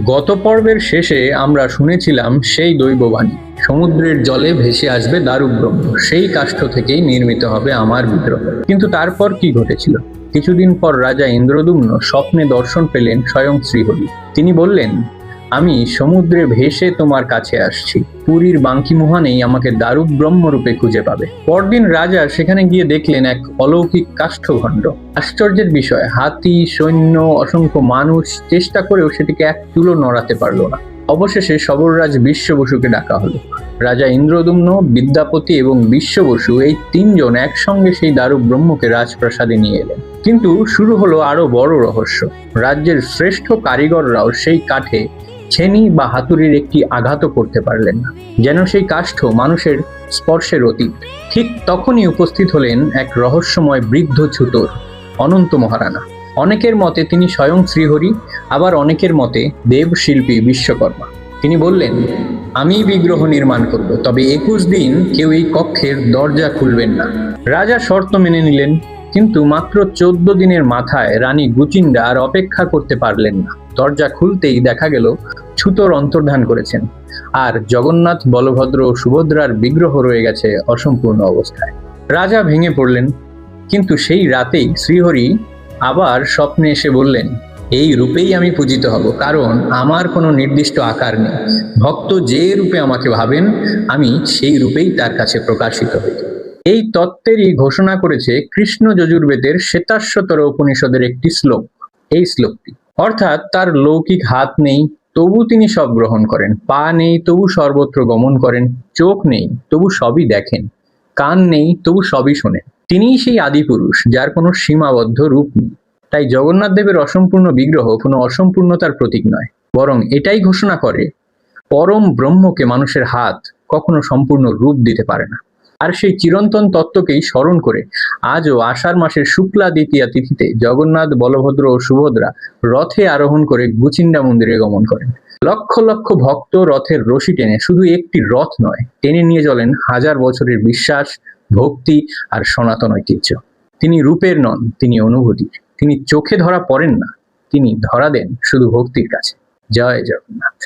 গত পর্বের শেষে আমরা শুনেছিলাম সেই দৈববাণী, সমুদ্রের জলে ভেসে আসবে দারুব্রহ্ম, সেই কাষ্ঠ থেকেই নির্মিত হবে আমার বিগ্রহ। কিন্তু তারপর কি ঘটেছিল? কিছুদিন পর রাজা ইন্দ্রদ্যুম্ন স্বপ্নে দর্শন পেলেন স্বয়ং শ্রীহরি। তিনি বললেন, আমি সমুদ্রে ভেসে তোমার কাছে আসছি, পুরীর বাঙ্কিমোহনেই আমাকে দারুব্রহ্ম রূপে খুঁজে পাবে। পরদিন রাজা সেখানে গিয়ে দেখলেন এক অলৌকিক কাষ্ঠখণ্ড। আশ্চর্যের বিষয়, হাতি, সৈন্য, অসংখ্য মানুষ চেষ্টা করেও সেটিকে এক চুলো নড়াতে পারল না। অবশেষে সবররাজ বিশ্ব বসুকে ডাকা হলো। রাজা ইন্দ্রদ্যুম্ন, বিদ্যাপতি এবং বিশ্ব বসু এই তিনজন একসঙ্গে সেই দারুব্রহ্মকে রাজপ্রাসাদে নিয়ে এলেন। কিন্তু শুরু হলো আরো বড় রহস্য। রাজ্যের শ্রেষ্ঠ কারিগররাও সেই কাঠে ছেনি বা হাতুড়ির একটি আঘাতও করতে পারলেন না, যেন সেই কাষ্ঠ মানুষের স্পর্শের অতীত। ঠিক তখনই উপস্থিত হলেন এক রহস্যময় বৃদ্ধ ছুতোর, অনন্ত মহারানা। অনেকের মতে তিনি স্বয়ং শ্রীহরি, আবার অনেকের মতে দেব শিল্পী বিশ্বকর্মা। তিনি বললেন, আমি বিগ্রহ নির্মাণ করব, তবে 21 দিন কেউ এই কক্ষের দরজা খুলবেন না। রাজা শর্ত মেনে নিলেন, কিন্তু মাত্র 14 দিনের মাথায় রানী গুচিন্ডা আর অপেক্ষা করতে পারলেন না। দরজা খুলতেই দেখা গেল ছুতোর অন্তর্ধান করেছেন, আর জগন্নাথ, বলভদ্র ও সুভদ্রার বিগ্রহ রয়ে গেছে অসম্পূর্ণ অবস্থায়। রাজা ভেঙে পড়লেন। কিন্তু সেই রাতেই শ্রীহরি আবার স্বপ্নে এসে বললেন, এই রূপেই আমি পূজিত হব, কারণ আমার কোনো নির্দিষ্ট আকার নেই। ভক্ত যে রূপে আমাকে ভাবেন, আমি সেই রূপেই তার কাছে প্রকাশিত হই। এই তত্ত্বেরই ঘোষণা করেছে কৃষ্ণ যজুর্বেদের শ্বেতাশ্বতর উপনিষদের একটি শ্লোক। এই শ্লোকটি অর্থাৎ, তার লৌকিক হাত নেই, তবু তিনি সব গ্রহণ করেন। পা নেই, তবু সর্বত্র গমন করেন। চোখ নেই, তবু সবই দেখেন। কান নেই, তবু সবই শোনেন। তিনিই সেই আদিপুরুষ, যার কোনো সীমাবদ্ধ রূপ নেই। তাই জগন্নাথ দেবের অসম্পূর্ণ বিগ্রহ কোনো অসম্পূর্ণতার প্রতীক নয়, বরং এটাই ঘোষণা করে পরম ব্রহ্মকে মানুষের হাত কখনো সম্পূর্ণ রূপ দিতে পারে না। আর সেই চিরন্তন তত্ত্বকেই স্মরণ করে আজও আষাঢ় মাসের শুক্লা দ্বিতীয়া তিথিতে জগন্নাথ, বলভদ্র ও সুভদ্রা রথে আরোহণ করে গুচিন্ডা মন্দিরে গমন করেন। লক্ষ লক্ষ ভক্ত রথের রশি টেনে শুধু একটি রথ নয়, টেনে নিয়ে চলেন হাজার বছরের বিশ্বাস, ভক্তি আর সনাতন ঐতিহ্য। তিনি রূপের নন, তিনি অনুভূতির। তিনি চোখে ধরা পড়েন না, তিনি ধরা দেন শুধু ভক্তির কাছে। জয় জগন্নাথ।